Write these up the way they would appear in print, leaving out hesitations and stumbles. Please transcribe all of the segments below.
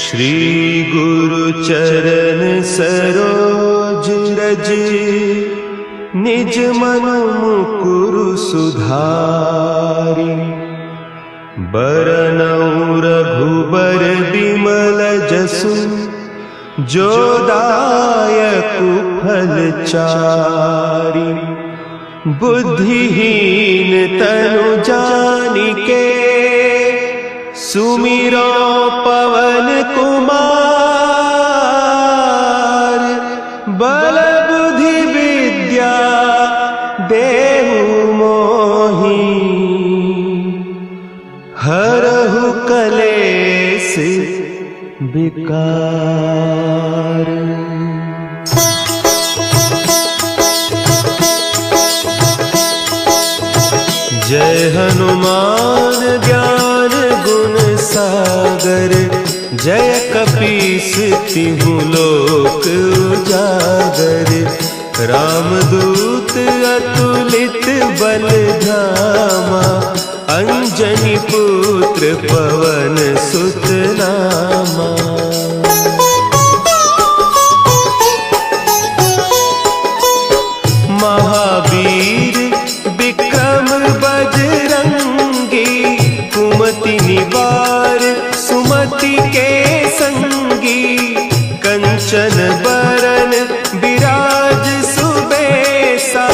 श्री गुरु चरण सरोज रज, निज मन मुकुरु सुधारि। बरनउँ रघुबर बिमल जसु, जो दायकु फल चारि। बुद्धिहीन तनु जानिके, सुमिरो पवन कुमार। बल बुद्धि विद्या देहु मोहि, हरहु कलेस विकार। जय हनुमान ज्ञान गुण सागर, जय कपीस तिहु लोक उजागर। रामदूत अतुलित बल धामा, अंजनी पुत्र पवन सुत नामा। महावीर विक्रम बजरंगी, कुमति निवार सुमति के संगी। कंचन बरन विराज सुबेसा,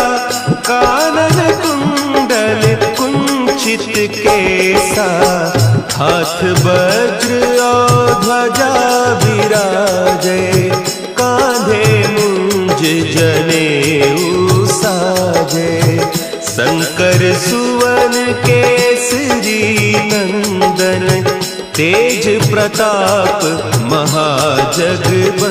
कानन कुंडल कुंचित केसा। हाथ वज्र और ध्वजा विराजे, कांधे मुंज जनेऊ साजे। शंकर सुवन केसरी नंदन, तेज प्रताप महाजगवंदन।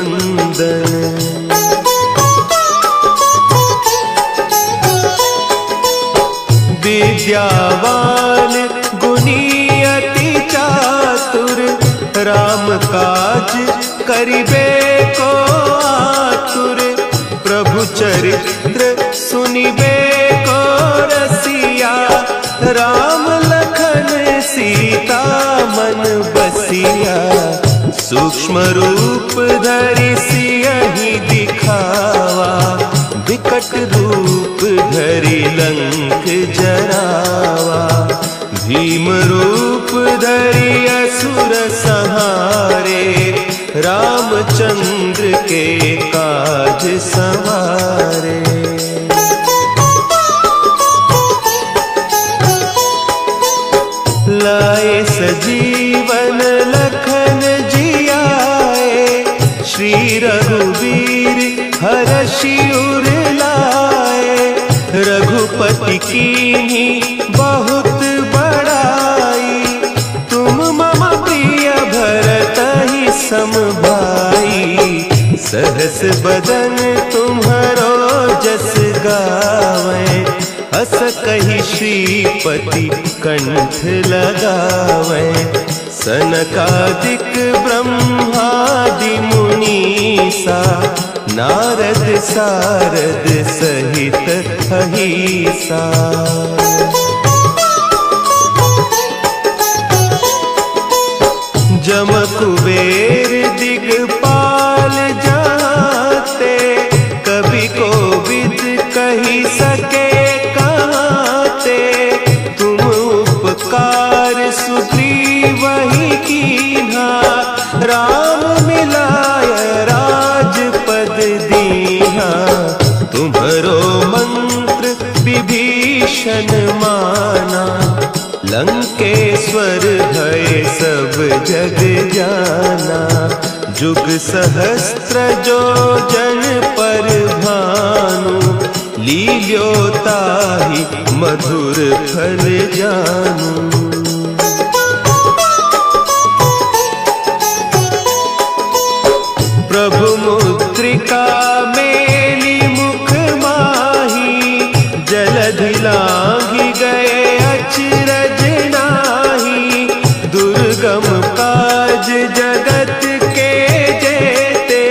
विद्यावान गुणी अति चातुर, राम काज करिबे को आतुर। प्रभु चरित्र सुनिबे को रसिया, राम लखन सीता मन बसिया। सूक्ष्म रूप धरि सियहि दिखावा, विकट रूप धरि लंक जरावा। भीम रूप धरि असुर संहारे, रामचंद्र के काज सवारे। लाए सजीवन लखन जियाए, श्री रघुवीर हरषि उर लाए। रघुपति कीन्ही बहुत बड़ाई, तुम मम प्रिय भरतहि सम भाई। सहस बदन तुम्हरो जस गावें, हस कहि श्रीपति कंठ लगावें। सनकादिक ब्रह्मादि मुनीसा, नारद सारद सहित अहीसा। जम कुबेर दिगपाल जाते, कवि कोविद कहि सके कहते। तुम उपकार सुग्रीवहि कीन्हा, राम मिलाय राजपद दीन्हा। तुम्हरो मंत्र विभीषण माना, लंकेश्वर भय सब जग जाना। जुग सहस्त्र जो जन पर भानु, लील्यो ताहि मधुर फल जानू। प्रभु मुद्रिका मेली मुख माही, जलधि लांघि गए अचरज नाही। दुर्गम काज जगत के जेते,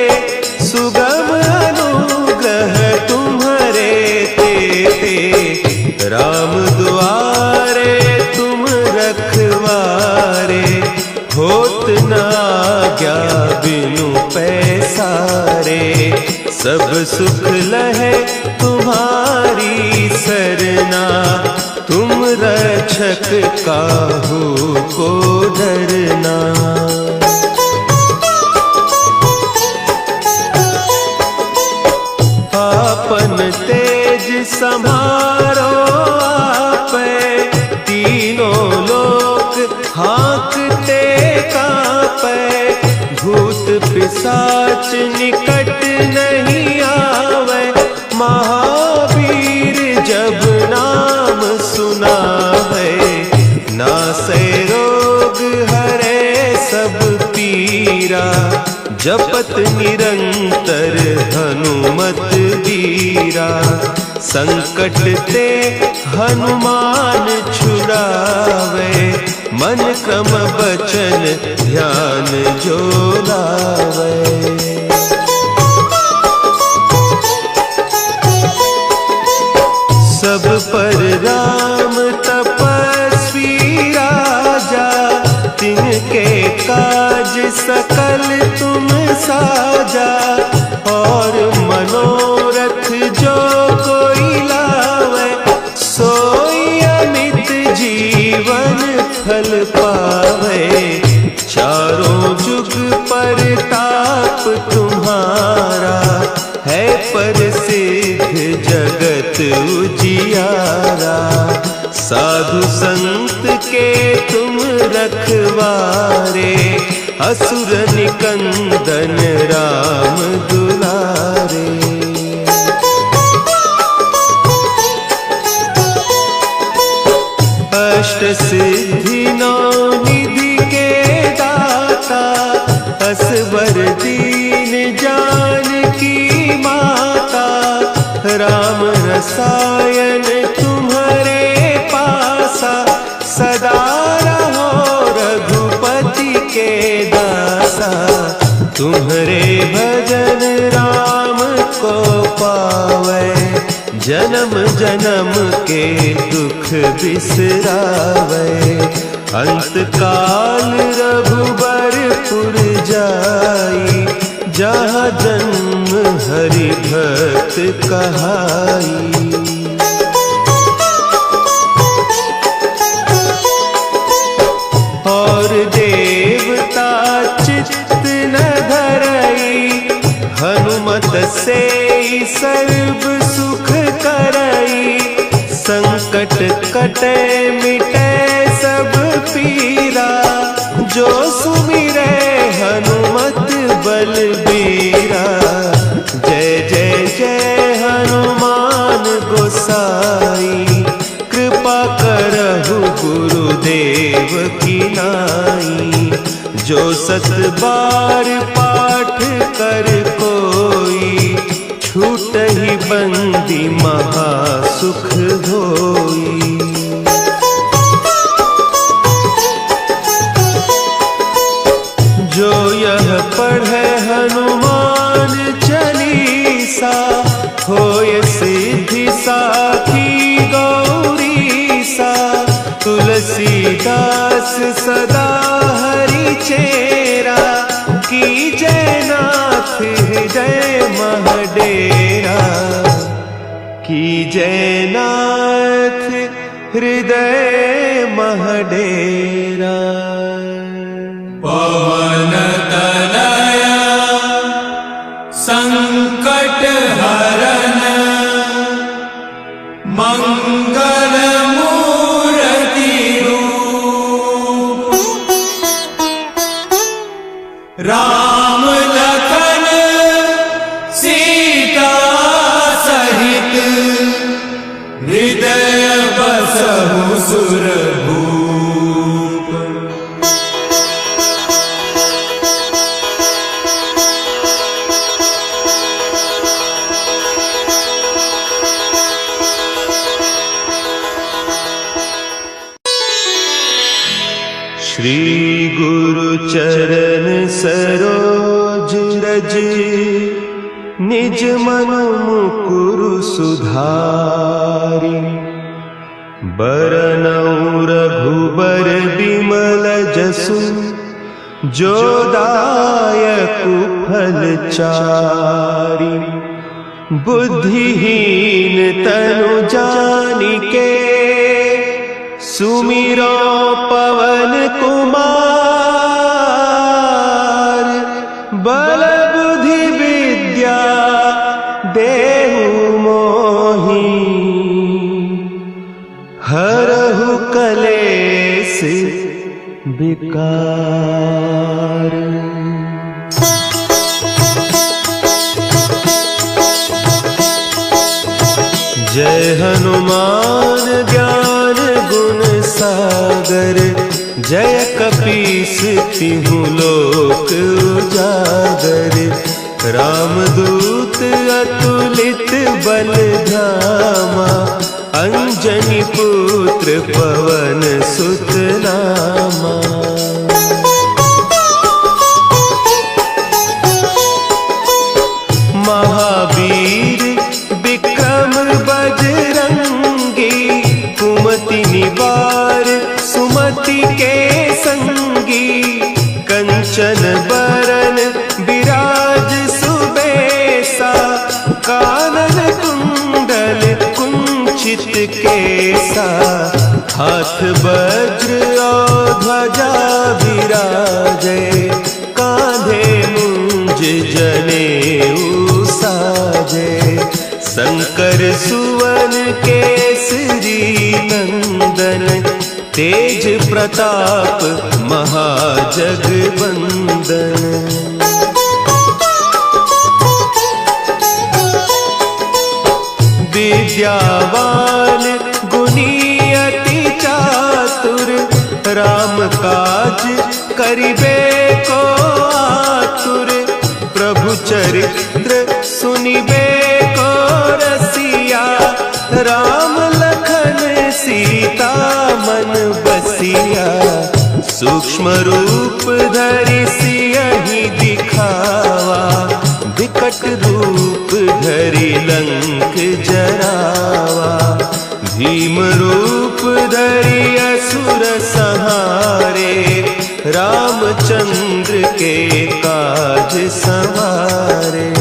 सुगम अनुग्रह तुम्हरे तेते। राम दुआरे तुम रखवारे, होत न आज्ञा पैसारे। सब सुख लहे तुम्हारी सरना, तुम रक्षक काहू को डरना। आपन तेज संभारो आपे, तीनों लोक हाँकते कांपे। भूत पिशाच निकट नहीं आवे, महावीर जब नाम सुनावे। नासे रोग हरे सब पीरा, जपत निरंतर हनुमत वीरा। संकट ते हनुमान छुड़ावे, मन क्रम बचन ध्यान जो लावे। सब पर राम तपस्वी राजा, तिनके काज सकल तुम साजा। और मनोरथ जो कोई लावे, सोई अमित जीवन फल पावे। चारों जुग परताप तुम्हारा, है प्रसिद्ध जगत उजियारा। साधु संत के तुम रखवारे, असुर निकंदन राम दुलारे। अष्ट सिद्धि नौ निधि के दाता, असवर दीन जानकी माता। राम रसायन तुम्हारे पासा, सदा रहो रघुपति के दासा। तुम्हारे भजन राम को पावे, जन्म जन्म के दुख बिसरावे। अंत काल रघुबरपुर जाई, जहाँ जन्म हरि भक्त कहाई। और देवता चित्त न धरई, हनुमत से सर्व सुख करई। संकट कटे मिटे सब पीरा, जो सुमिरे हनुमत बलबीरा। जय जय जय हनुमान गोसाई, कृपा करहु गुरुदेव की नाई। जो सत बार पाठ कर कोई, छूटहि बंदी महासुख होई। जो यह पढ़े हनुमान चालीसा, होय सिद्धि साखी गौरीसा। तुलसीदास सदा हरि चेरा, कीजय नाथ हृदय महडेरा। कीजय नाथ हृदय महडेरा। पवन तनया संकट हरन, मंगल मूर्ति रूप। राम लखन सीता सहित, हृदय बसहु सुरभूप। श्री गुरु चरण सरोज रज, निज मन मुकुरु सुधारि। बरनउँ रघुबर बिमल जसु, जो दायक फलचारी। बुद्धिहीन तनु जानिके सुमिरो पवन कुमार। बल बुद्धि विद्या देहु मोहि हरहु कलेस विकार। जय हनुमान ज्ञान गुण सागर। जय कपीस तिहु लोक उजागर। रामदूत अतुलित बल धामा। अंजनी पुत्र पवन सुत नामा। महावीर विक्रम बजरंगी। कुमति निवार सुमति के संगी। कंचन बरन विराज सुबेसा। कानन कुंडल कुंचित केसा। हाथ वज्र और ध्वजा विराजे। कांधे मुंज जनेऊ साजे। शंकर सुवन केसरी नंदन। तेज प्रताप महाजगवंदन। विद्यावान गुणी अति चातुर। राम काज करिबे को आतुर। प्रभु चरित्र सुनिबे को रसिया। राम लखन सीता मन बसिया। सूक्ष्म रूप धरि सियहि दिखावा। विकट रूप धरि लंक जरावा। भीम रूप धरि असुर संहारे। रामचंद्र के काज सवारे।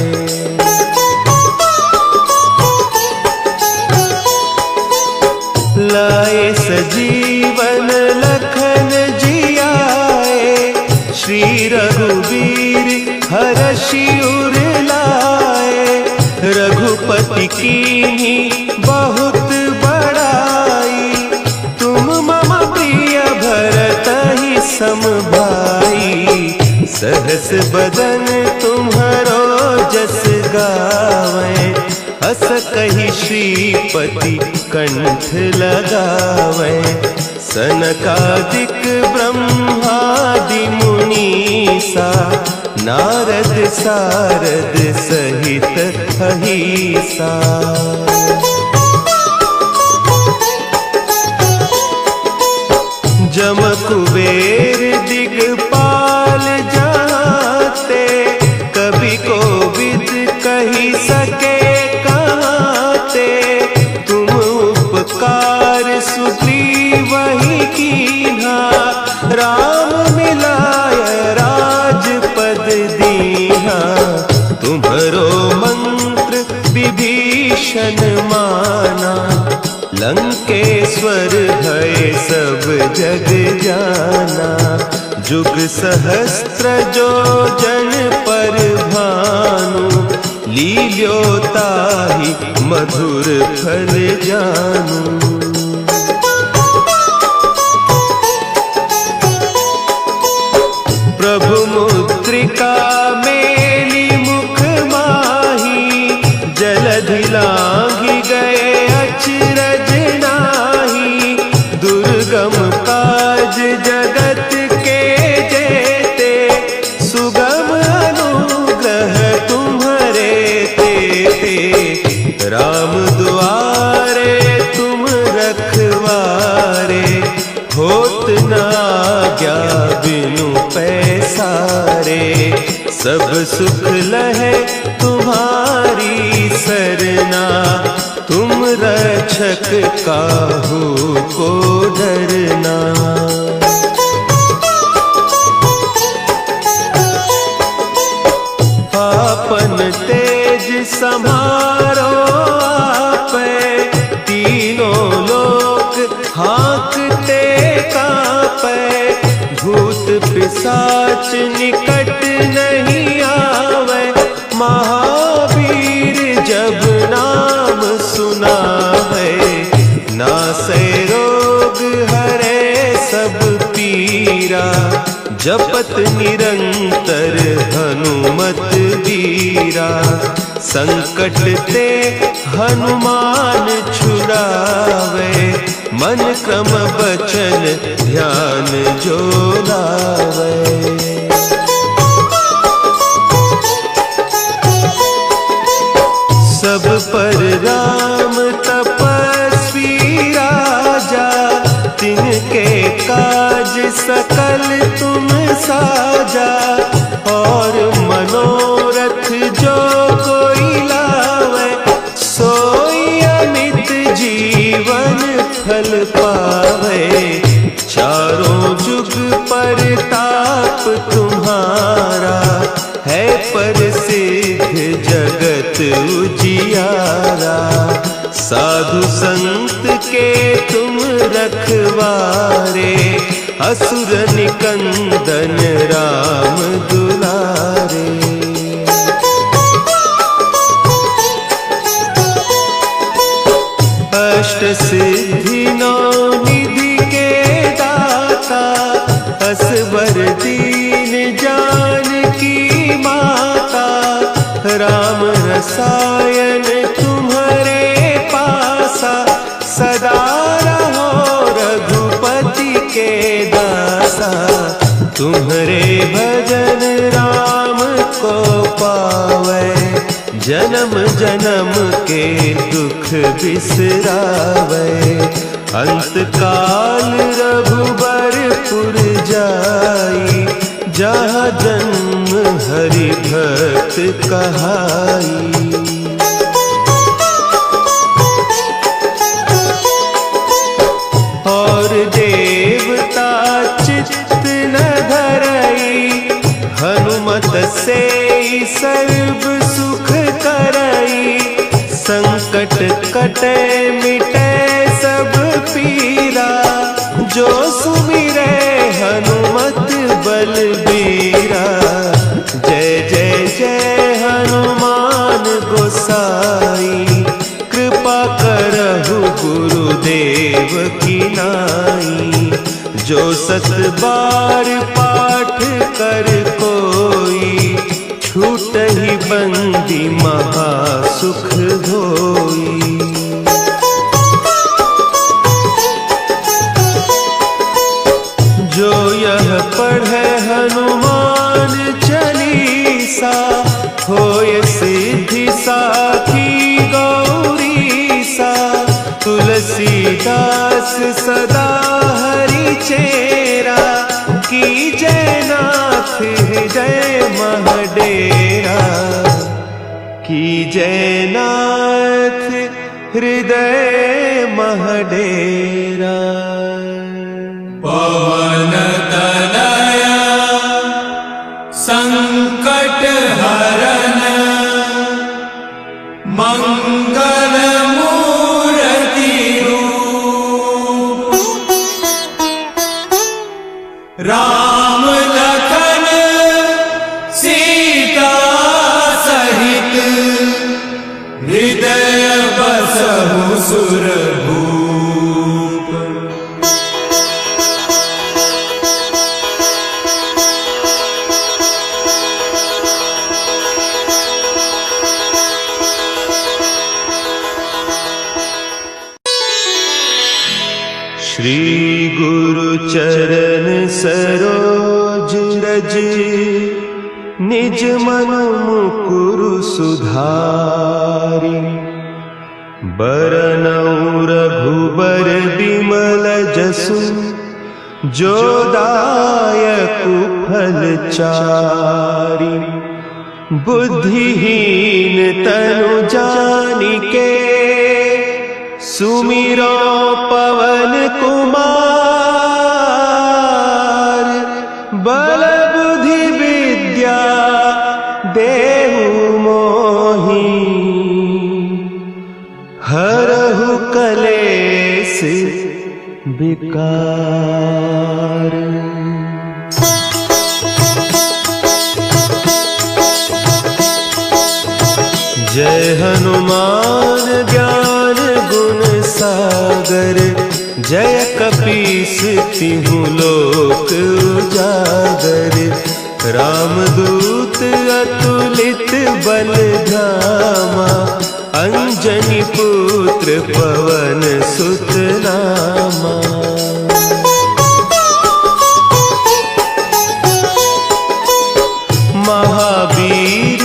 लाए सजीवन लखन जियाए। श्री रघुवीर हरषि उर लाए। रघुपति कीन्ही बहुत बड़ाई। तुम मम प्रिय भरतहि सम भाई। सहस बदन तुम्हरो जस गावें। अस कहि श्रीपति कंठ लगावें। सनकादिक ब्रह्मादि मुनीसा। नारद सारद सहित अहीसा। जम कुबेर दिगपाल जाते। कवि कोविद कही सके कहते। तुम उपकार सुग्रीवहि कीन्हा। राम मिलाय राजपद दीन्हा। तुम्हरो मंत्र विभीषण माना। लंकेश्वर भय सब जग जाना। जुग सहस्त्र जो जन पर भानु। लील्योताहि मधुर फल जानू। प्रभु मुद्रिका मेली मुख माही। जलधि लांघि गए अचरज नाही। दुर्गम काज जगत के जेते। सुगम अनुग्रह तुम्हरे तेते। राम दुआरे तुम रखवारे। होत न आज्ञा बिनु पैसारे। सब सुख लहे तुम्हारी सरना। तुम रक्षक काहू को डरना। संभारो आपे, तीनों लोक हाँकते कांपे, भूत पिशाच निकट नहीं आवे, महावीर जब नाम सुनावे, नासे रोग हरे सब पीरा, जपत निरंतर हनुमत वीरा, संकट ते हनुमान छुड़ावे, मन क्रम बचन ध्यान जो लावे। सब पर राम तपस्वी राजा, तिनके काज सकल तुम साजा, और मनोरथ जो कोई लावे, सोई अमित जीवन फल पावे, चारों जुग परताप तुम्हारा, है प्रसिद्ध जगत उजियारा, साधु संत के तुम रखवारे, असुर निकंदन राम दुलारे। अष्ट सिद्धि नौ निधि के दाता, असवर दीन जानकी माता, राम रसायन तुम्हारे पासा, सदा रहो रघुपति के दासा, तुम्हारे भजन राम को पावे, जन्म जन्म के दुख बिसरावे, अंत काल रघुबरपुर जाई, जहाँ जन्म हरि भक्त कहाई। और देवता चित्त न धरई, हनुमत से सर्व सुख करई, संकट कटे मिटे सब पीरा, जो सुमिरे हनुमत बलबीरा, जय जय जय हनुमान गोसाई, कृपा करहु गुरुदेव की नाई, जो सत बार पाठ कर कोई, छूट ही बंदी महा सुख होई। जो यह पढ़े हनुमान चालीसा, होय सिद्धि साखी गौरीसा, तुलसीदास सदा हरि चेरा, की जय नाथ हृदय महडेरा, की जय नाथ हृदय महडेरा। पवन तनया संकट हरन, मंगल मूर्ति रूप, राम लखन सीता सहित, हृदय बसहु सुरभूप। श्री गुरु चरण सरोज रज, निज मन मुकुरु सुधारि, बरनउँ रघुबर बिमल जसु, जो दायकु फल चारि, बुद्धिहीन तनु जानिके, सुमिरो पवन कुमार, बल बुद्धि विद्या देहु मोहि, विकार। जय हनुमान ज्ञान गुण सागर, जय कपीस तिहु लोक उजागर। रामदूत अतुलित बल धामा, अंजनी पुत्र पवन सुत नामा। महावीर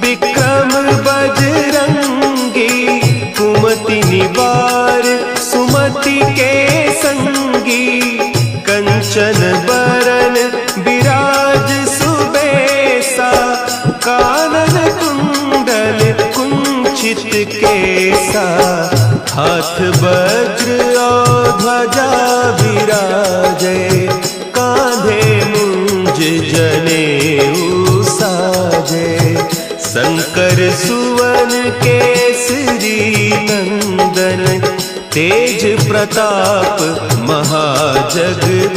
विक्रम बजरंगी, कुमति निवार सुमति के संगी। कंचन बरन विराज सुबेसा, कानन कुंडल कुंचित केसा। हाथ वज्र और ध्वजा विराजे, कांधे मुंज जनेऊ साजे। शंकर सुवन केसरी नंदन, तेज प्रताप महाजगवंदन।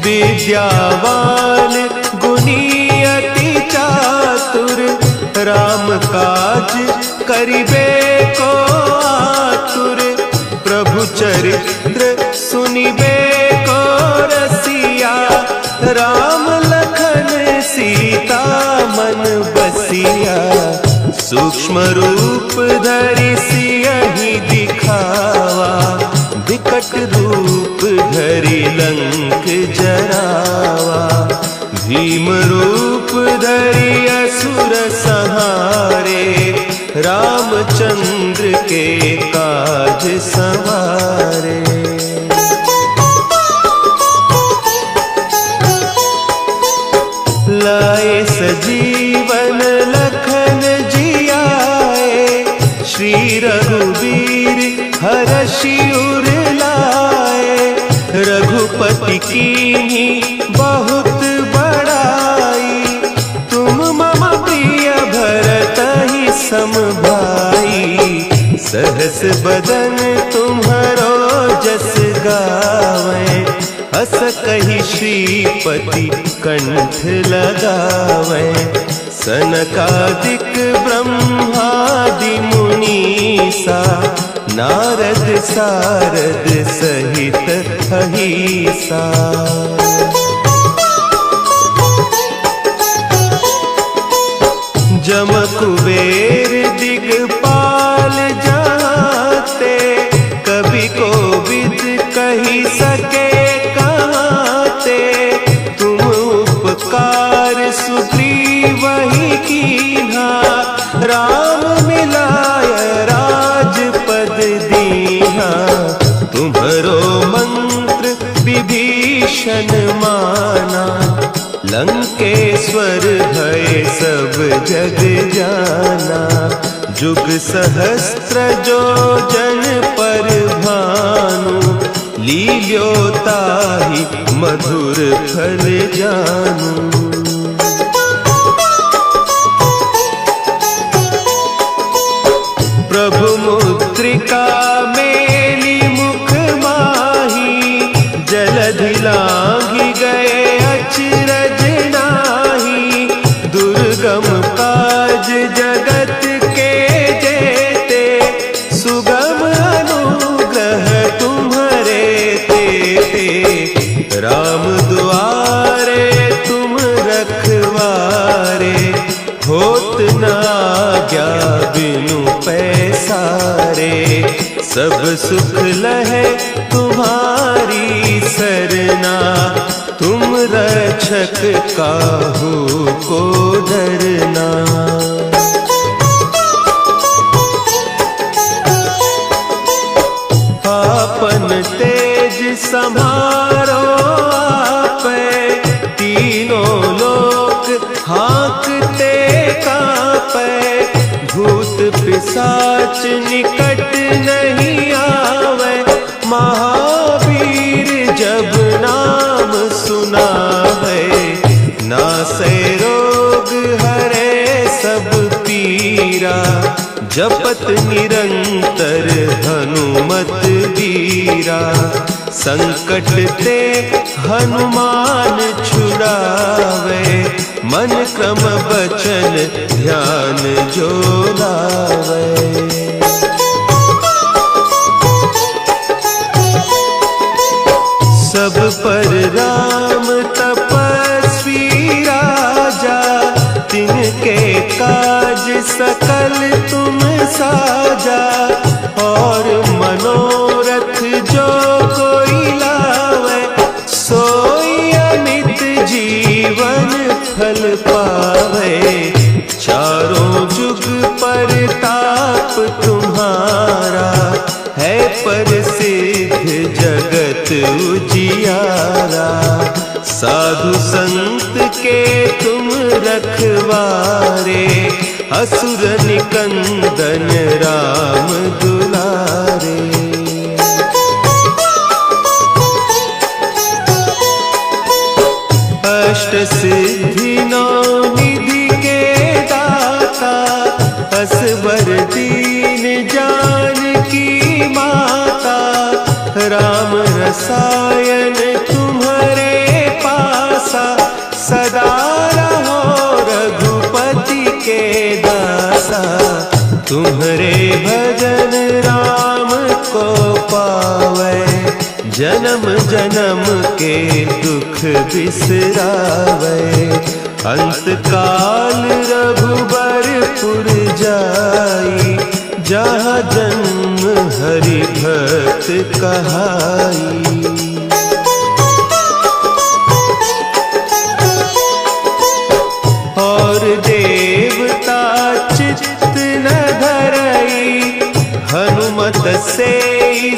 विद्यावान गुणी अति चातुर, राम काज करिबे को आतुर। प्रभु चरित्र सुनिबे को रसिया, राम लखन सीता मन बसिया। सूक्ष्म रूप धरि सियहि दिखावा, विकट रूप धरि लंक जरावा। भीम रूप धरि असुर संहारे, रामचंद्र के काज सवारे। लाए सजीवन लखन जियाए, श्री रघुवीर हरषि उर लाए। रघुपति कीन्ही बहुत बड़ाई, तुम मम प्रिय भरतहि सम भाई। सहस बदन तुम्हरो जस गावें, हस कहि श्रीपति कंठ लगावें। सनकादिक ब्रह्मादि मुनीसा, नारद सारद सहित अहीसा। जम कुबेर दिगपाल जाते, कवि कोविद कहि सके कहते। तुम उपकार सुग्रीवहि कीन्हा, राम मिलाय राजपद दीन्हा। तुम्हरो मंत्र विभीषण माना, लंकेश्वर भय सब जग जाना। जुग सहस्त्र जो जन पर भानु, लील्योताहि मधुर फल जानू। प्रभु मुद्रिका मेली मुख माही, जलधि लांघि गए अचरज नाही। दुर्गम काज जगत के जेते, सुगम अनुग्रह तुम्हरे तेते। राम दुआरे तुम रखवारे, होत न आज्ञा बिनु पैसारे। सब सुख लहे तुम्हारी सरना, तुम रक्षक काहू को डरना। आपन तेज समारो आपे, तीनों लोक हाँकते कांपे। भूत पिशाच निकट नहीं आवे, महावीर जब नाम सुना है। नासै रोग हरे सब पीरा, जपत निरंतर हनुमत वीरा। संकट ते हनुमान छुड़ावे, मन क्रम बचन ध्यान जो लावे। सब पर राम तपस्वी राजा, तिनके काज सकल तुम साजा। और मनोरथ जो कोई लावे, सोई अमित जीवन फल पावे। चारों जुग परताप तुम्हारा, है प्रसिद्ध जगत उजियारा। साधु संत के तुम रखवारे, असुर निकंदन राम दुलारे। अष्ट सिद्धि नौ निधि के दाता, असवर दीन जानकी माता। राम रसायन तुम्हारे पासा, सदा रहो रघुपति के दासा। तुम्हारे भजन राम को पावे, जन्म जन्म के दुख बिसरावे। अंत काल रघुबरपुर जाई, जहाँ जन्म हरि भक्त कहाई। और देवता चित्त न धरई, हनुमत से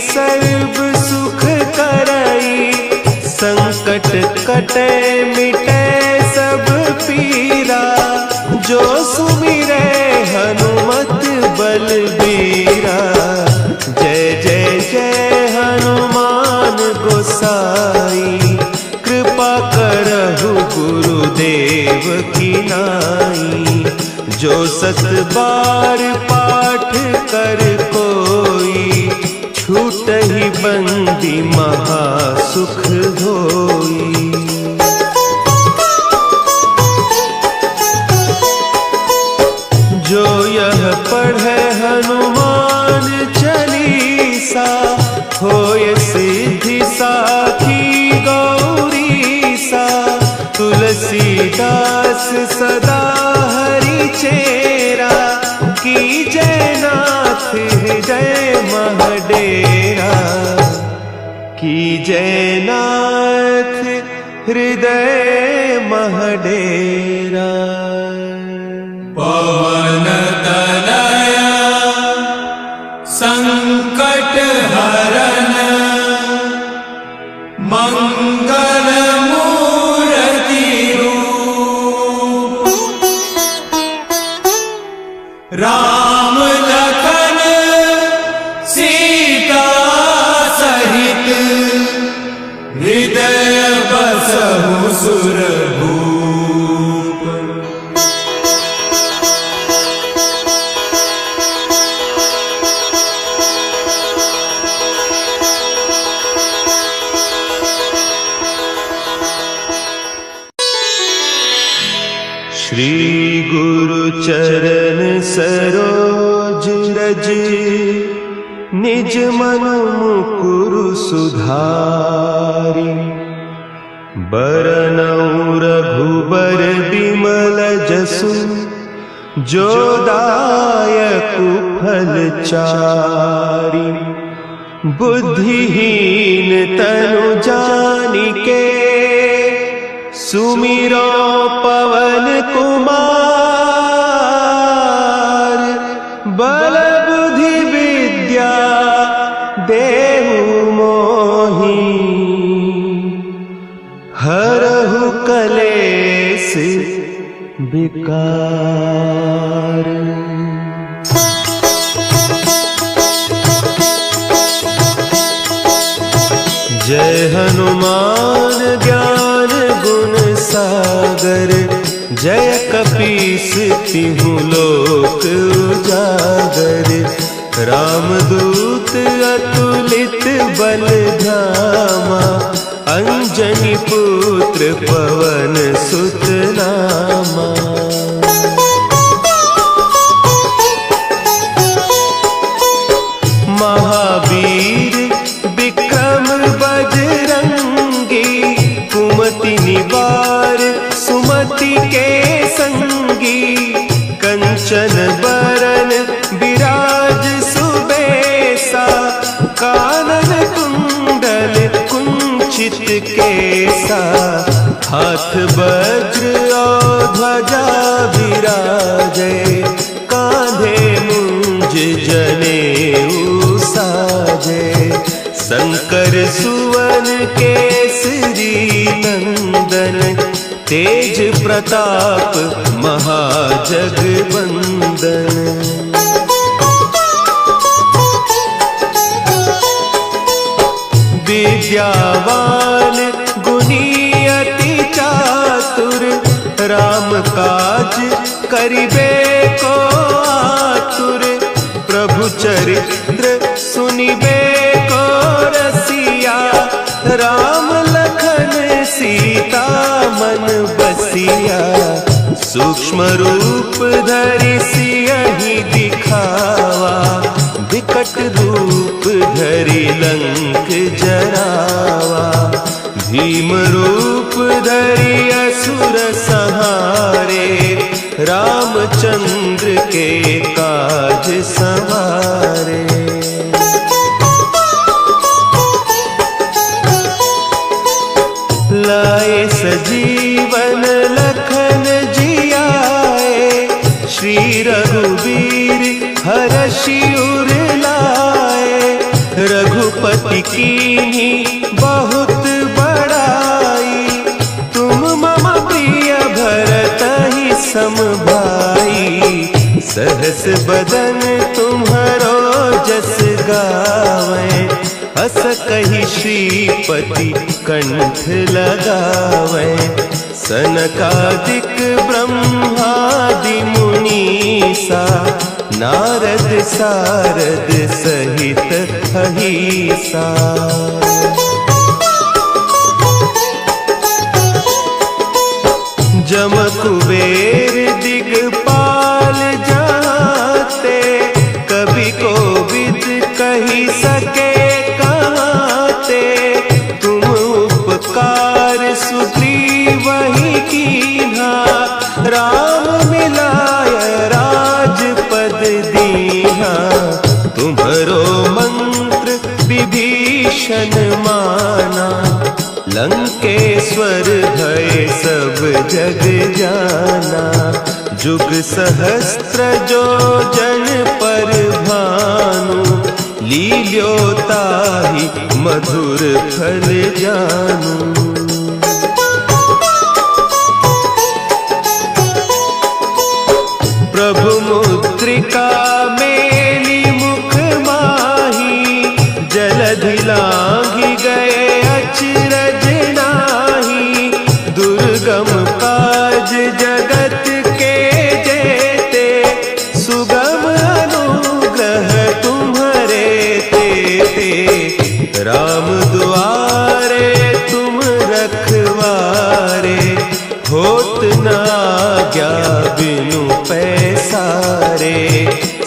सर्व सुख करई। संकट कटे मिटे सब पीरा, जो सुमिरे हनुमत बलबीरा। जय जय जय हनुमान गोसाई, कृपा करहु गुरुदेव की नाई। जो सत बार पाठ कर कोई, छूटहि बंदी महासुख होई। जो यह पढ़े हनुमान चालीसा, होय सिद्धि साखी गौरीसा। तुलसीदास सदा हरि चेरा, कीजय नाथ हृदय महडेरा। कीजय नाथ हृदय महडेरा। पवन तनया संकट हरन, मंगल मूर्ति रूप। राम लखन सीता सहित, हृदय बसहु सुरभूप। श्री गुरु चरण सरोज रज, निज मन मुकुरु सुधारि। बरनउँ रघुबर बिमल जसु, जो दायकु फल चारि। बुद्धिहीन तनु जानिके, सुमिरो पवन कुमार। बल बुद्धि विद्या देहु मोहि, हरहु कलेस विकार। जय हनुमान ज्ञान गुण सागर, जय कपीस तिहु लोक उजागर, रामदूत अतुलित बल धामा, अंजनी पुत्र पवन सुत नामा। महावीर विक्रम बजरंगी, कुमति निवार सुमति के संगी, कंचन बरन विराज सुबेसा, कानन कुंडल कुंचित केसा, हाथ वज्र और ध्वजा विराजे, कांधे मुंज जनेऊ साजे, शंकर सुवन केसरी नंदन, तेज प्रताप महाजगवंदन। विद्यावान गुणी अति चातुर, राम काज करिबे को आतुर, प्रभु चरित्र सुनिबे को रसिया, राम लखन सीता मन बसिया, सूक्ष्म रूप धरि सियहि दिखावा, विकट रूप धरि लंक जरावा, भीम रूप धरि असुर संहारे, रामचंद्र के काज संवारे। लाए सजीवन लखन जियाए, श्री रघुवीर हरषि उर लाए, रघुपति कीन्ही बहुत बड़ाई, तुम मम प्रिय भरतहि सम भाई, सहस बदन तुम्हरो जस गावें, हस कहि श्रीपति कंठ लगावें, सनकादिक ब्रह्मादि मुनीसा, नारद सारद सहित अहीसा। जम कुबेर दिगपाल जाते, कवि कोविद कही सके कहते, तुम उपकार सुग्रीवहि कीन्हा, राम मिलाय राजपद दीन्हा, तुम्हरो मंत्र विभीषण माना, लंकेश्वर भय सब जग जाना, जुग सहस्त्र जो जन पर भानु, लील्योताहि मधुर फल जानू। प्रभु मुद्रिका मेली मुख माही, जलधि लांघि गए अचरज नाही, दुर्गम काज जगत के जेते, सुगम अनुग्रह तुम्हरे तेते, राम दुआरे तुम रखवारे, होत न आज्ञा बिनु पैसारे,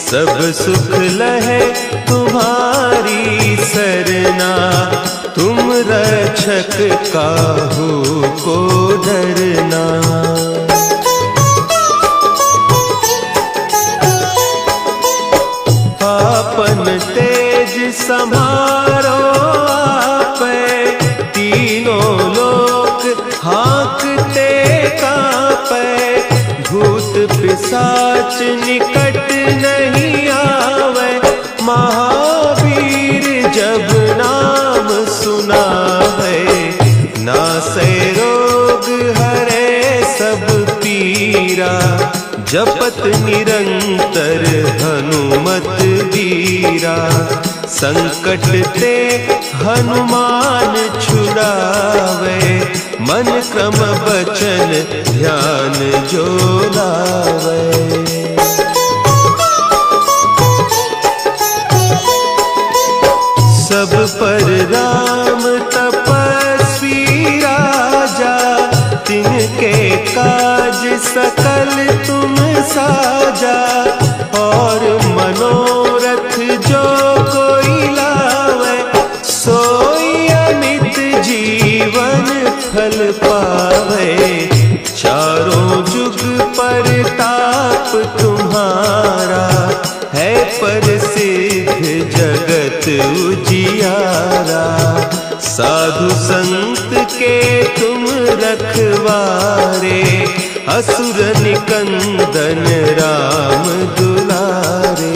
सब सुख लहे तुम्हारी सरना, तुम रक्षक काहू को डरना। आपन तेज समारो आपै, तीनों लोक हाँकते कांपै, भूत पिशाच निकट नहीं आवे, महावीर जब नाम सुना है, नासै रोग हरे सब पीरा, जपत निरंतर हनुमत वीरा, संकट ते हनुमान छुड़ावे, मन क्रम बचन ध्यान जो लावे। सब पर राम तपस्वी राजा, तिनके काज सकल तुम साजा। और मनोरथ जो कोई लावे, सोई अमित जीवन फल पावे। चारों जुग परताप तुम्हारा, है प्रसिद्ध जगत उजियारा। साधु संत के तुम रखवारे, असुर निकंदन राम दुलारे।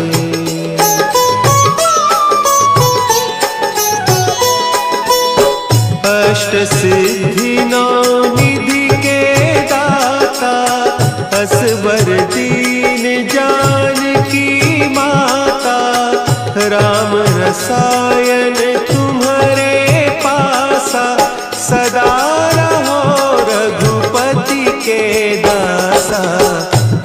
अष्ट सिद्धि नौ निधि के दाता, असवर दीन जानकी माता। राम रसायन तुम्हारे पासा, सदा रहो रघुपति के दासा।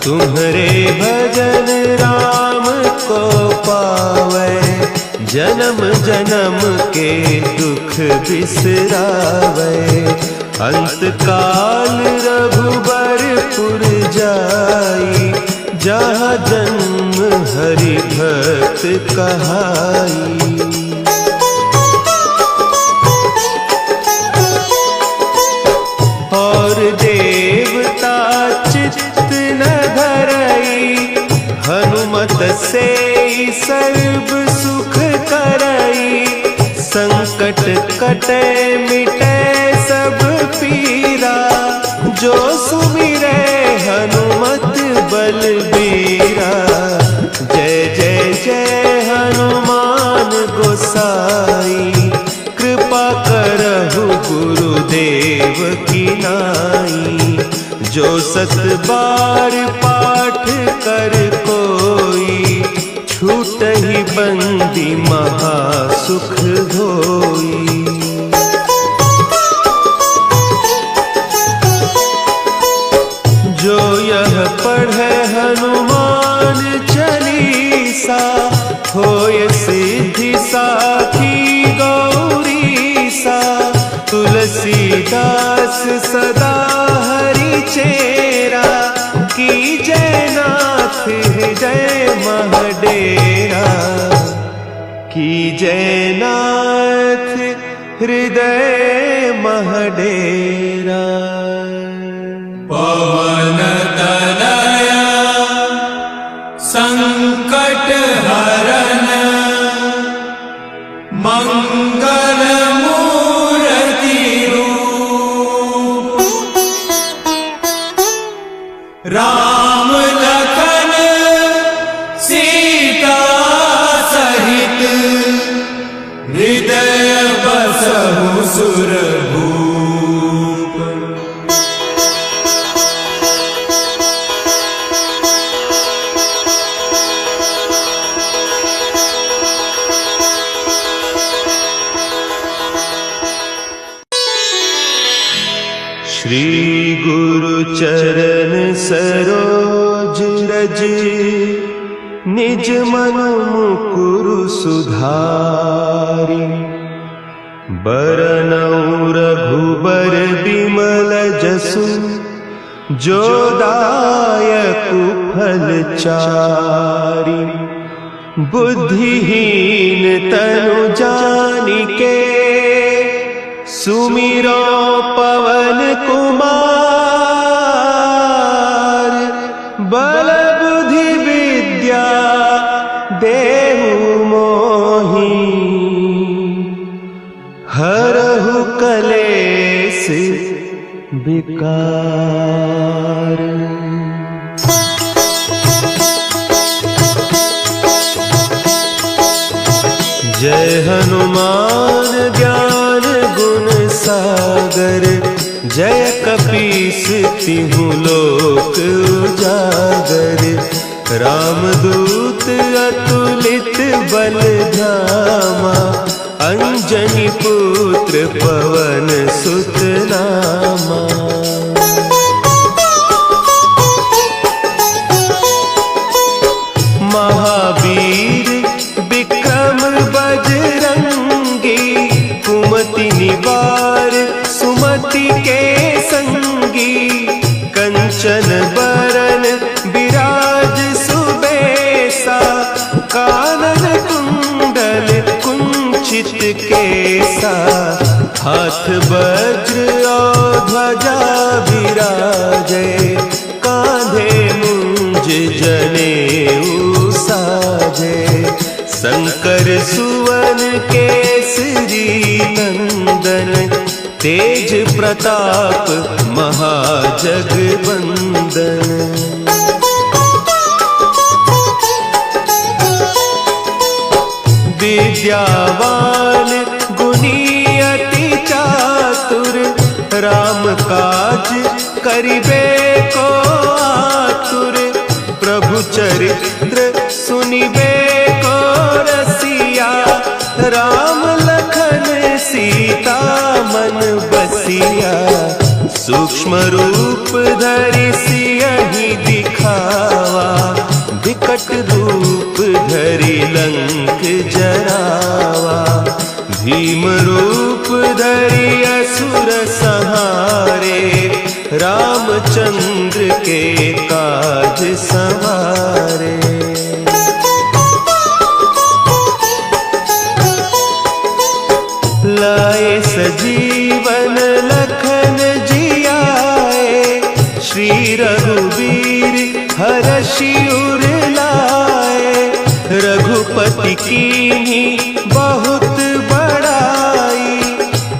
तुम्हारे भजन राम को पावे, जन्म जन्म के दुख बिसरावे। अंत काल रघुबरपुर जाई, जहाँ जन्म हरि भक्त कहाई। और देवता चित्त न धरई, हनुमत से सर्व सुख करई। संकट कटे मिटे सब पीरा, जो सुमिरे हनुमत बलबीरा। जय जय जय हनुमान गोसाई, कृपा करहु गुरुदेव की नाई। जो सत बार पाठ कर कोई, छूटहि बंदी महा सुख होई। जो यह पढ़े हनुमान चालीसा, होय सिद्धि साखी गौरीसा। तुलसीदास सदा हरि चेरा, की जयनाथ हृदय महडेरा। की जयनाथ हृदय महडेरा। पवन तनया संकट हरन, मंगल मूर्ति रूप। राम लखन सीता सहित, हृदय बसहु सुरभूप। श्री गुरु चरण सरोज रज, निज मन मुकुरु सुधारि। बरनउँ रघुबर बिमल जसु, जो दायकु फल चारि। बुद्धिहीन तनु जानिके, सुमिरो पवन कुमार। बल बुद्धि विद्या देहु मोहि, हरहु कलेस विकार। जय हनुमान ज्ञान गुण सागर, जय कपीस तिहु लोक उजागर। रामदूत अतुलित बल धामा, अंजनी पुत्र पवन सुत नामा। महावीर विक्रम बजरंगी, कुमति निवार सुमति के संगी। कंचन बरन विराज सुबेसा, कानन कुंडल कुंचित केसा। हाथ वज्र और ध्वजा विराजे, कांधे मुंज जनेऊ साजे। शंकर सुवन केसरी नंदन, तेज प्रताप महाजगवंदन। विद्यावान गुणी अति चातुर, राम काज करिबे को आतुर। प्रभु चरित्र सुनिबे को रसिया, राम लखन सीता मन बसिया। सूक्ष्म रूप धरि सियहि दिखावा, विकट रूप धरि लंक जरावा। भीम रूप धरि असुर संहारे, रामचंद्र के काज संवारे। लाए सजीवन लखन जियाए, श्री रघुवीर हरषि उर लाए। रघुपति कीन्ही बहुत बड़ाई,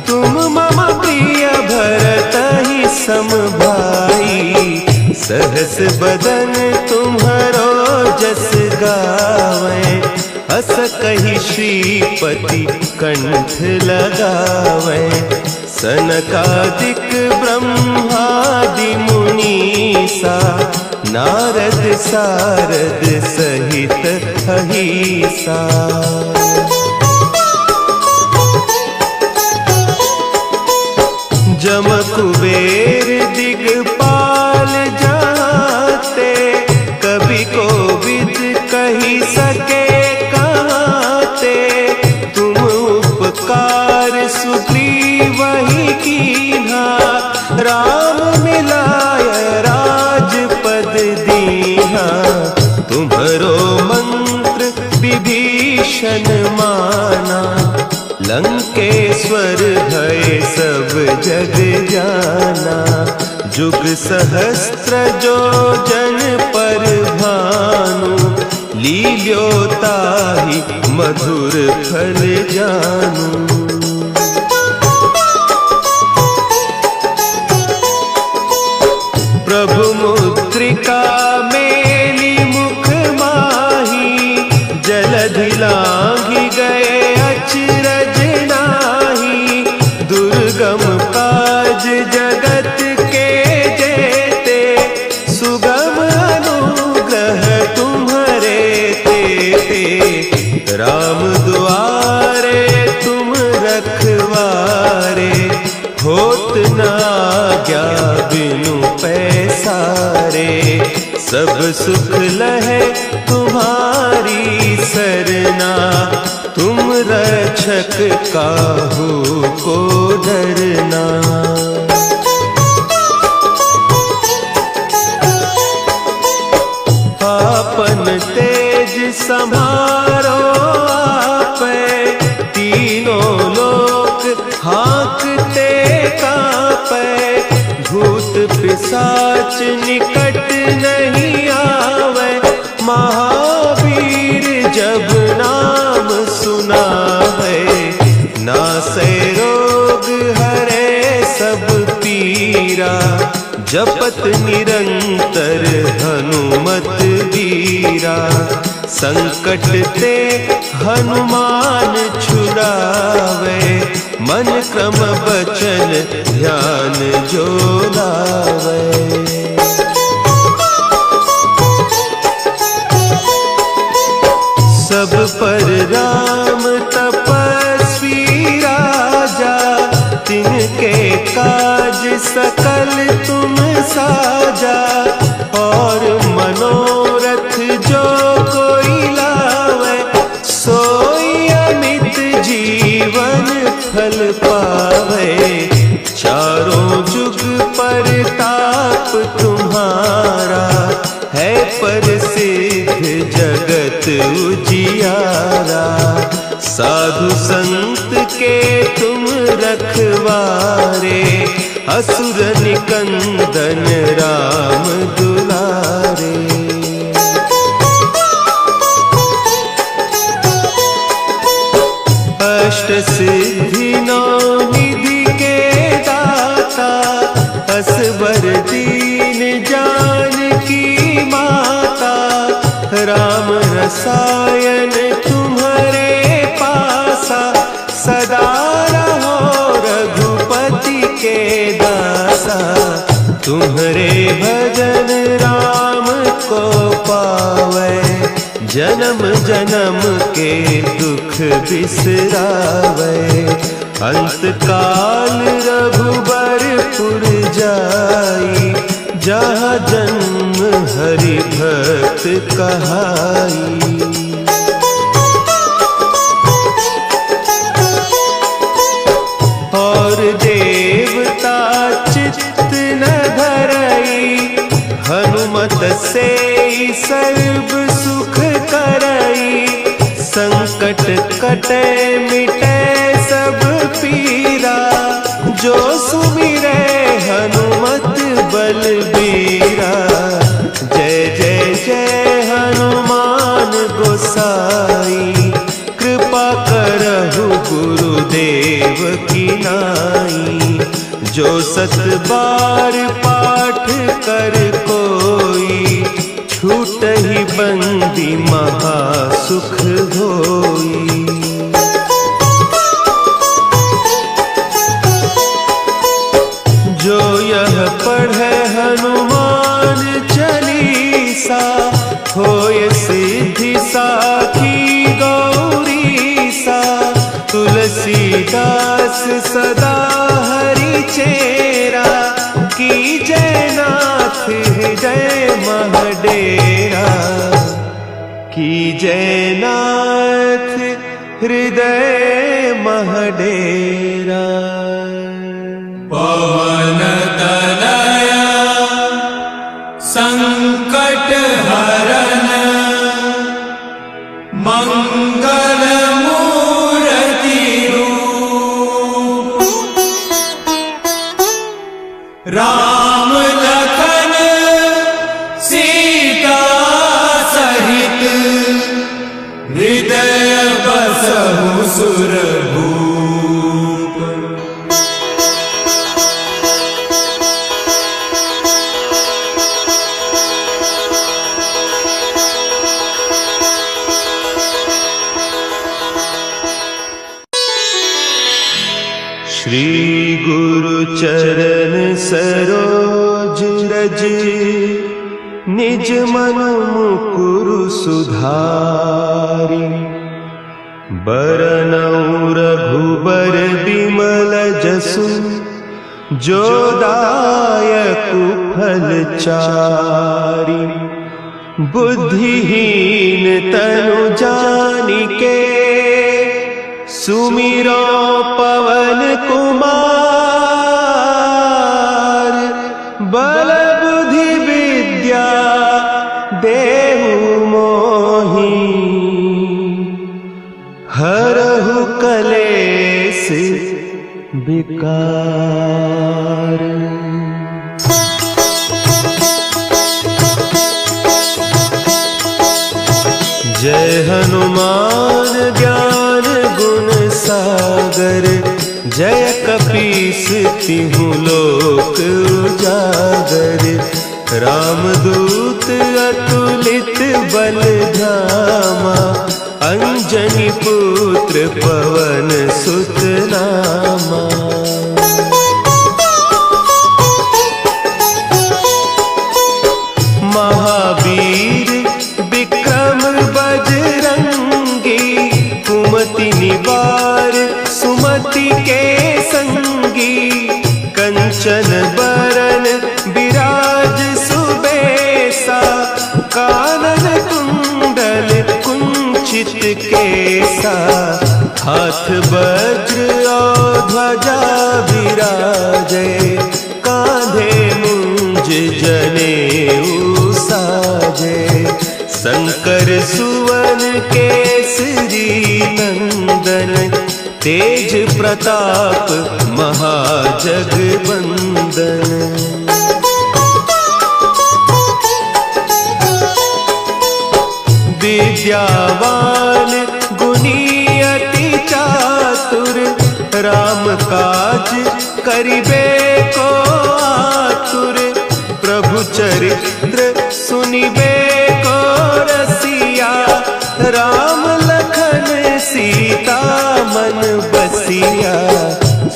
तुम मम प्रिय भरतहि सम भाई। सहस बदन तुम्हरो जस गावें, हस कहि श्रीपति कंठ लगावें। सनकादिक ब्रह्मादि मुनीसा, नारद सारद सहित अहीसा। जम कुबेर दिगपाल जाते, कवि कोविद कही सके कहते। तुम उपकार सुग्रीवहि कीन्हा, राम मिलाय राजपद दीन्हा। तुम्हरो मंत्र विभीषण माना, लंकेश्वर भय सब जग जाना। जुग सहस्त्र जो जन पर भानु, लील्योताहि मधुर फल जानू। प्रभु मुद्रिका मेली मुख माही, जलधि लांघि गए अचरज नाही। दुर्गम काज जगत के जेते, सुगम अनुग्रह तुम्हरे तेते। राम दुआरे तुम रखवारे, होत न आज्ञा बिनु पैसारे। सब सुख लहे तुम्हारी सरना, तुम रक्षक काहू को डरना। आपन तेज समारो आपे, तीनों लोक हाँकते कापे। भूत पिशाच निकट नहीं आवे, महावीर जब नाम सुनावे। नासै रोग हरे सब पीरा, जपत निरंतर हनुमत वीरा। संकट ते हनुमान छुड़ावे, मन क्रम बचन ध्यान जो लावे। सब पर राम तपस्वी राजा, तिनके का फल पावे। चारों जुग परताप तुम्हारा है प्रसिद्ध जगत उजियारा। साधु संत के तुम रखवारे, असुर निकंदन राम दुलारे। अष्ट सिद्धि नौ निधि के दाता, असवर दीन जानकी माता। राम रसायन तुम्हारे पासा, सदा रहो रघुपति के दासा। तुम्हारे भजन राम को पावे, जन्म जन्म के दुख बिसरावे। अंत काल रघुबरपुर जाई, जहाँ जन्म हरि भक्त कहाई। और देवता चित्त न धरई, हनुमत से सर्व सुख करई। संकट कटे मिटे सब पीरा, जो सुमिरे हनुमत बलबीरा। जय जय जय हनुमान गोसाई, कृपा करहु गुरुदेव की नाई। जो सत बार पाठ कर कोई, छूट ही बंदी महासुख होई। जो यह पढ़े हनुमान चालीसा, होय सिद्धि साखी गौरीसा। तुलसीदास सदा हरि चेरा, की जय नाथ हृदय महडेरा। की जय नाथ हृदय महडेरा। पवन तनया संकट हरन, मंगल मूर्ति रूप। राम लखन सीता सहित, हृदय बसहु सुरभूप। श्री गुरु चरण सरोज रज, निज मन मुकुरु सुधारि। बरनउँ रघुबर बिमल जसु, जो दायकु फल चारि। बुद्धिहीन तनु जानिके, सुमिरो पवन कुमार। बल बुद्धि विद्या देहु मोहि, हरहु कलेस विकार। जय हनुमान ज्ञान गुण सागर, जय कपीस तिहु लोक उजागर। रामदूत अतुलित बल धामा, अंजनी पुत्र पवन सुत नामा। महावीर विक्रम बजरंगी, कुमति निवार सुमति के संगी। कंचन बरन विराज सुबेसा, कानन कुंडल कुंचित केसा। हाथ वज्र और प्रताप महाजगबंदन। विद्यावान गुणी अति चातुर, राम काज करिबे को आतुर। प्रभु चरित्र सुनिबे को रसिया, राम लखन सीता मन बसिया।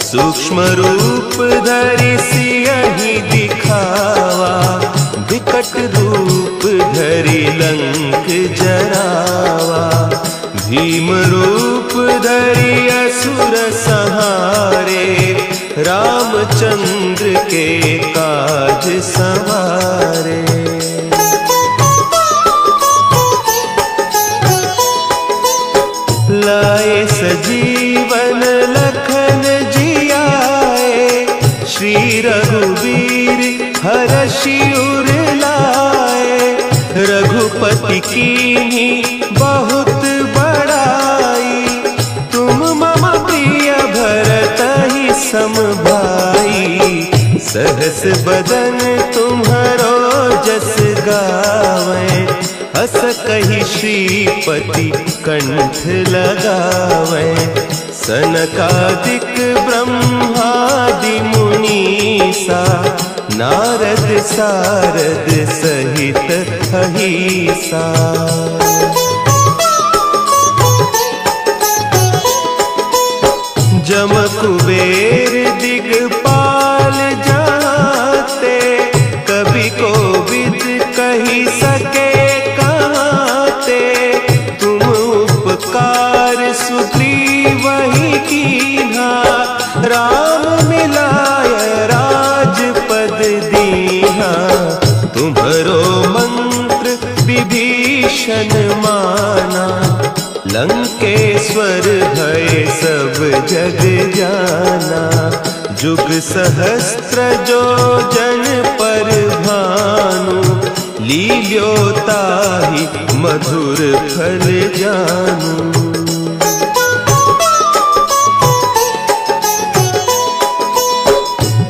सूक्ष्म रूप धरि सियहि दिखावा, विकट रूप धरि लंक जरावा। भीम रूप धरि असुर संहारे, रामचंद्र के काज संवारे। लाए सजीवन लखन जियाए, श्री रघुवीर हरषि उर लाए। रघुपति कीन्ही बहुत बड़ाई, तुम मम प्रिय भरतहि सम भाई। सहस बदन तुम्हरो जस गावें, हस कहि श्रीपति कंठ लगावें। सनकादिक ब्रह्मादि मुनीसा, नारद सारद सहित अहीसा। जम कुबेर दिगपाल जाते, कवि कोविद कही सके कहते। तुम उपकार सुग्रीवहि कीन्हा, राम मिलाय राजपद दीन्हा। तुम्हरो मंत्र विभीषण माना, लंकेश्वर भय सब जग जाना। जुग सहस्त्र जो जन पर भानु, लील्योताहि मधुर फल जानू।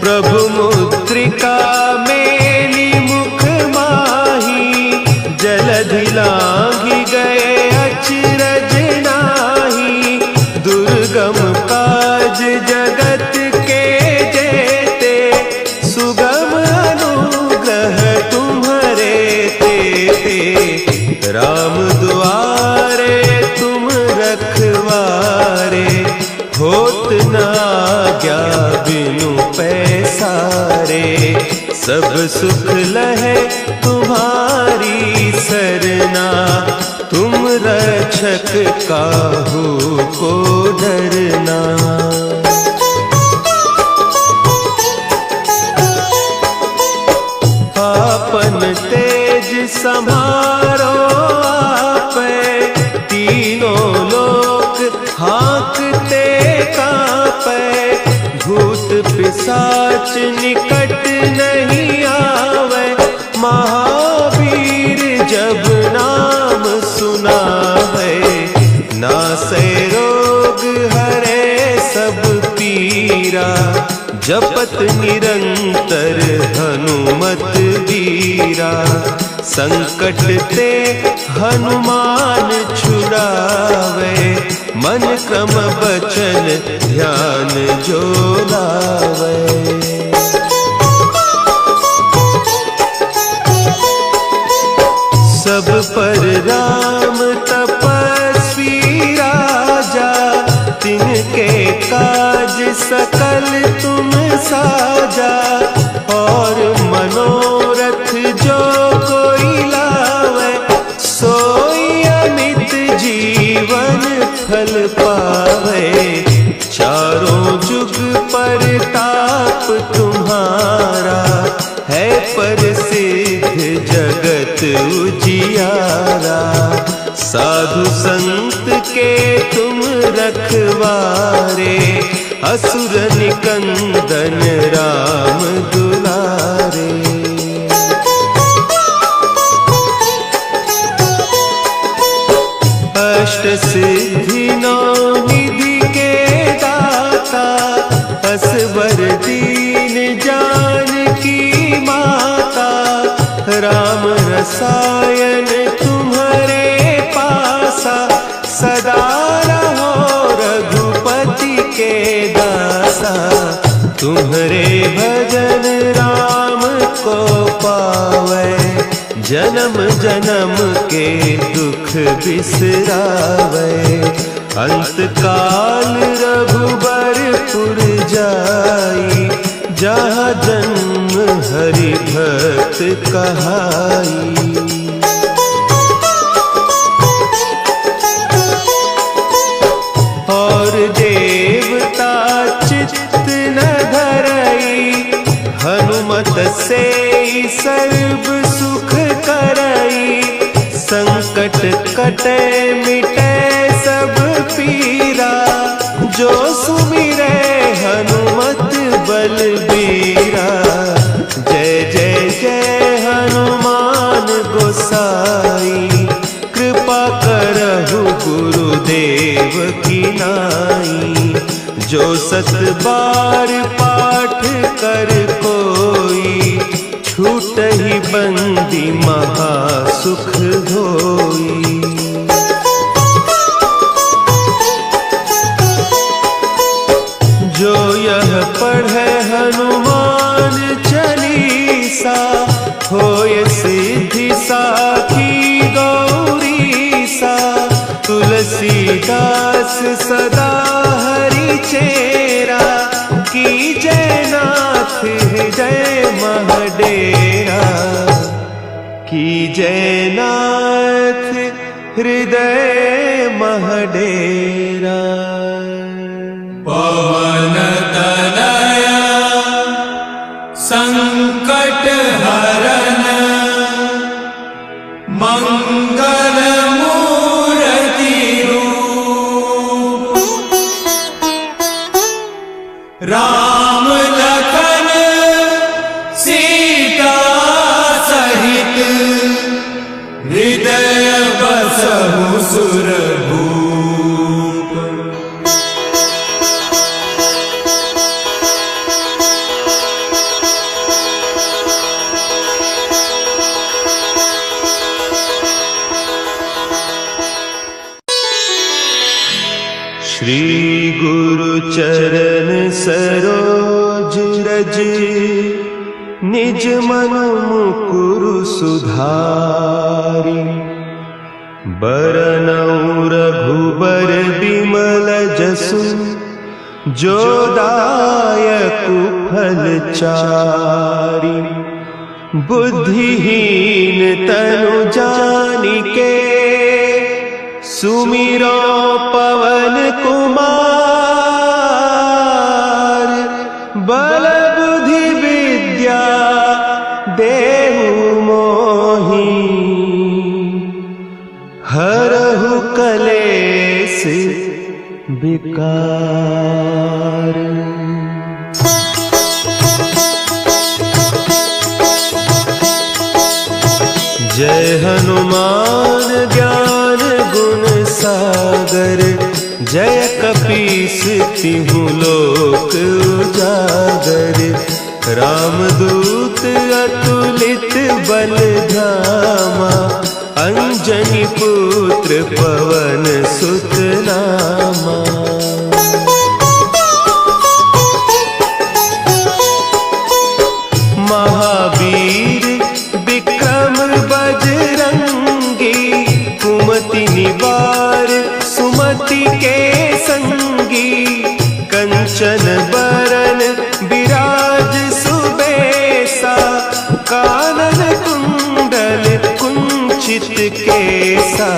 प्रभु मुद्रिका मेली मुख माही, जलधि लांघि गए अचरज नाही। दुर्गम काज जगत के जेते, सुगम अनुग्रह तुम्हरे तेते। राम दुआरे तुम रखवारे, होत न आज्ञा बिनु पैसारे। सब सुख लहे तुम्हारी सरना, तुम रक्षक काहू को डरना। आपन तेज समारो आपे, तीनों लोक हाँकते कांपे। भूत पिशाच निकट नहीं आवे, महावीर जब नाम सुनावे। नासै रोग हरे सब पीरा, जपत निरंतर हनुमत बीरा। संकट ते हनुमान छुड़ावे, मन क्रम बचन ध्यान जो लावे। सब पर राम तपस्वी राजा, तिनके काज सकल तुम साजा। और मनोरथ जो कोई लावे, सोई अमित जीवन फल पावे। चारों जुग परताप तुम्हारा, है प्रसिद्ध जगत उजियारा। साधु संत के तुम रखवारे, असुर निकंदन राम दुलारे। अष्ट सिद्धि नौ निधि के दाता, असवर दीन जानकी माता, राम रसायन तुम्हारे पासा, सदा रहो रघुपति के दासा। तुम्हारे भजन राम को पावे, जन्म जन्म के दुख बिसरावे। अंत काल रघुबरपुर जाई, जहाँ जन्म हरि भक्त कहाई। और देवता चित्त न धरई, हनुमत से सर्व सुख करई। संकट कटे मिटे सब पीरा, जो सुमिरे हनुमत बलबीरा। जय जय जय हनुमान गोसाई, कृपा करहु गुरुदेव की नाई। जो सत बार पाठ कर कोई, छूटहि बंदी महासुख होई। जो यह पढ़े हनुमान चालीसा, होय सिद्धि साखी गौरीसा। तुलसीदास सदा हरि चेरा, की जय नाथ हृदय महडेरा। की जय नाथ हृदय महडेरा। पवन तनया संकट हरन, मंगल मूर्ति रूप। राम लखन सीता सहित, हृदय बसहु सुरभूप। श्री गुरु चरण सरोज रज, निज मन मुकुरु सुधारि। बरनउँ रघुबर बिमल जसु, जो दायकु फल चारि। बुद्धिहीन तनु जानिके, सुमिरो पवन कुमार। बल बुद्धि विद्या देहु मोहि, हरहु कलेस विकार। जय हनुमान ज्ञान गुण सागर, जय कपीस तिहु लोक उजागर। रामदूत अतुलित बल धामा, अंजनी पुत्र पवन सुत नामा। महावीर विक्रम बजरंगी, कुमति निवार सुमति के संगी। कंचन बरन विराज सुबेसा, कानन कुंडल कुंचित केसा।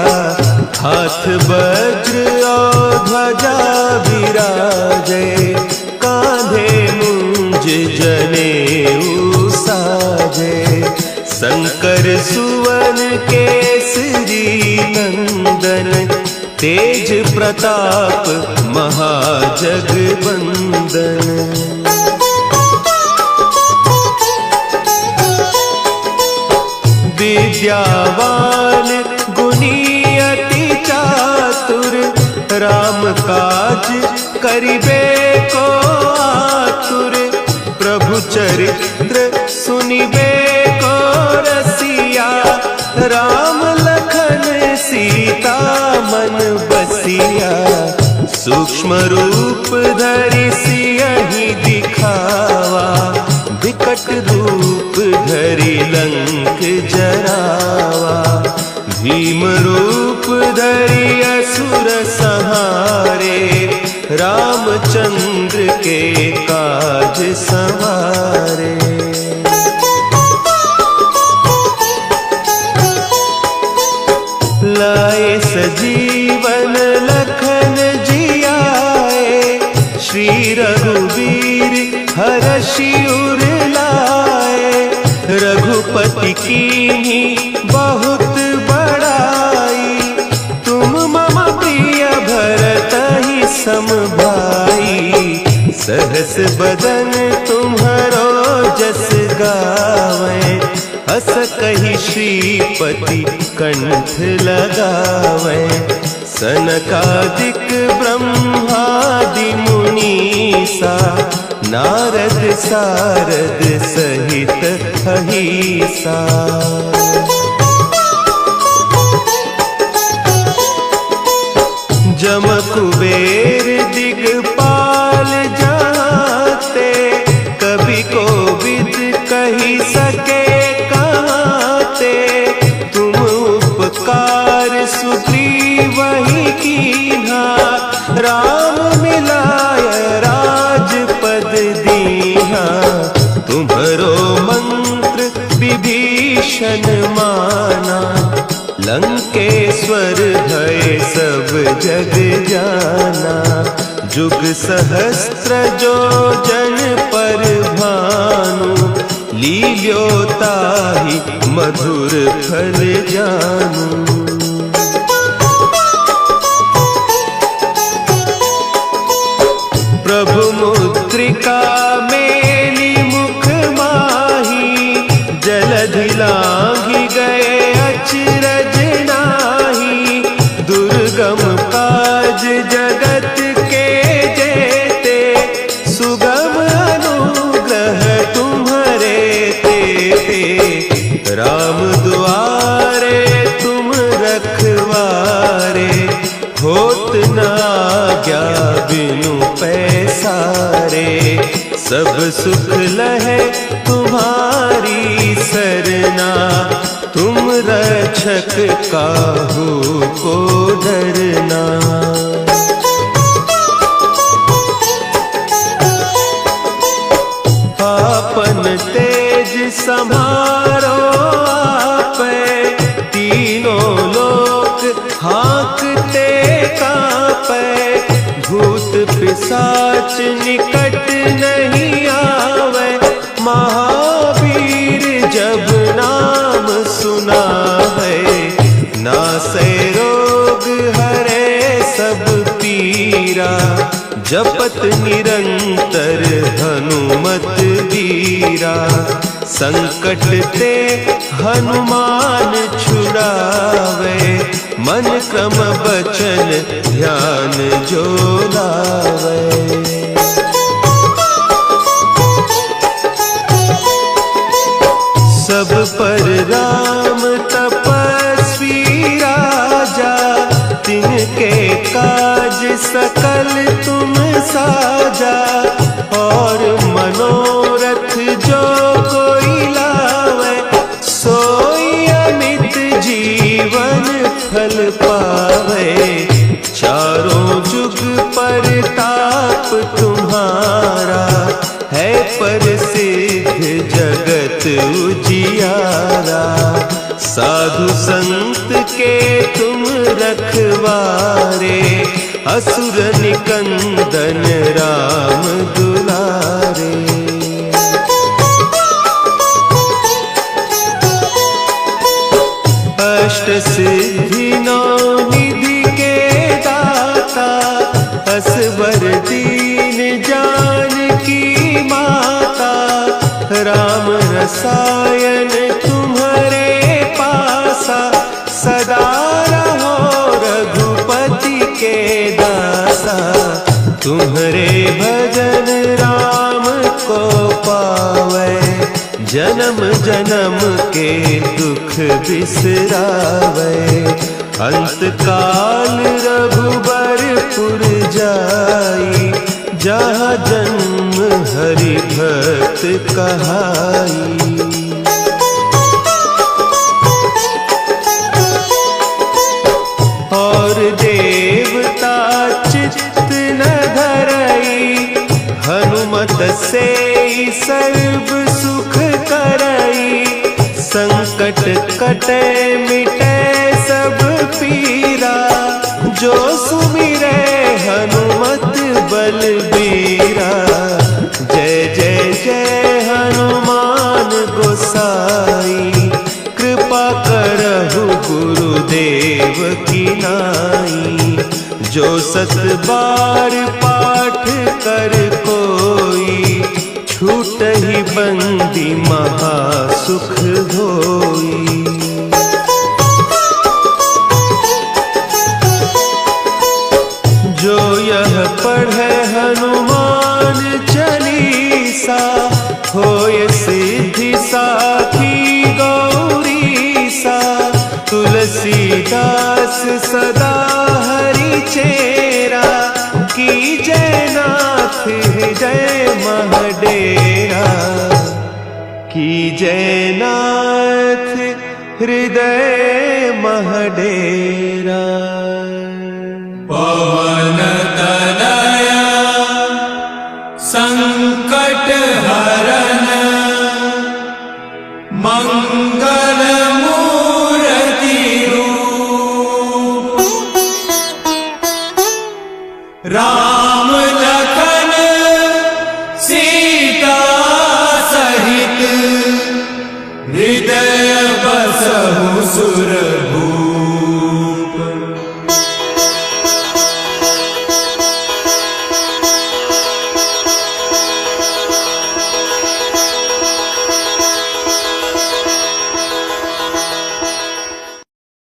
हाथ वज्र और ध्वजा विराजे, कांधे मुंज जनेऊ साजे। शंकर सुवन केसरी नंदन, तेज प्रताप महाजगवंदन। विद्यावान गुणी अति चातुर, राम काज करिबे को रघुवीर हर्षि उर लाए। रघुपति कीन्ही बहुत बड़ाई, तुम मम प्रिय भरतहि सम भाई। सहस बदन तुम्हरो जस गावें, हस कहि श्रीपति कंठ लगावें। सनकादिक ब्रह्मादि मुनीसा, नारद सारद सहित अहीसा। जम कुबेर दिगपाल जाते, कवि कोविद कही सके कहते। तुम उपकार सुग्रीवहि कीन्हा, राम मिलाय राजपद दीन्हा। तुम्हरो मंत्र विभीषण माना, लंकेश्वर भय सब जग जाना। जुग सहस्त्र जो जन पर भानु, लील्यो ताहि मधुर फल जानू। प्रभु मुद्रिका मेली मुख माही, जलधि लांघि गए अचरज नाही। दुर्गम काज जगत के जेते, सुगम अनुग्रह तुम्हरे तेते। राम दुआरे तुम रखवारे, होत न आज्ञा बिनु पैसारे। सब सुख लहे तुम्हारी सरना, तुम रक्षक काहू को डरना। आपन तेज समारो आपै, तीनों लोक हाँकते कांपै। भूत पिशाच निकट नहीं आवे, महावीर जब नाम सुना है। नासै रोग हरे सब पीरा, जपत निरंतर हनुमत बीरा। संकट ते हनुमान छुड़ावे, मन क्रम बचन ध्यान जो लावे। सब पर राम तपस्वी राजा, तिनके काज सकल तुम साजा। और मनोरथ जो कोई लावे, सोई अमित जीवन फल पावे। चारों जुग परताप तुम्हारा, है प्रसिद्ध जगत उजियारा। साधु संत के तुम रखवारे, असुर निकंदन राम दुलारे। अष्ट सिद्धि नौ निधि के दाता, असवर दीन जानकी माता। राम रसायन तुम्हारे पासा, सदा रहो रघुपति के दासा। तुम्हारे भजन राम को पावे, जन्म जन्म के दुख बिसरावे। अंत काल रघुबरपुर जाई, जहाँ जन्म हरि भक्त कहाई। और देवता चित्त न धरई, हनुमत से सर्व सुख करई। संकट कटे मिटे सब पीरा, जो सुमिरे हनुमत बलबीरा। सत बार पाठ कर कोई, छूट ही बंदी महासुख होई। जो यह पढ़े हनुमान चालीसा, होय सिद्धि साखी गौरी सा। तुलसीदास सदा हरि चेरा, की जय नाथ हृदय महडेरा, की जय नाथ हृदय महडेरा। पवन तनया संकट हरन, मंगल मूर्ति रूप। राम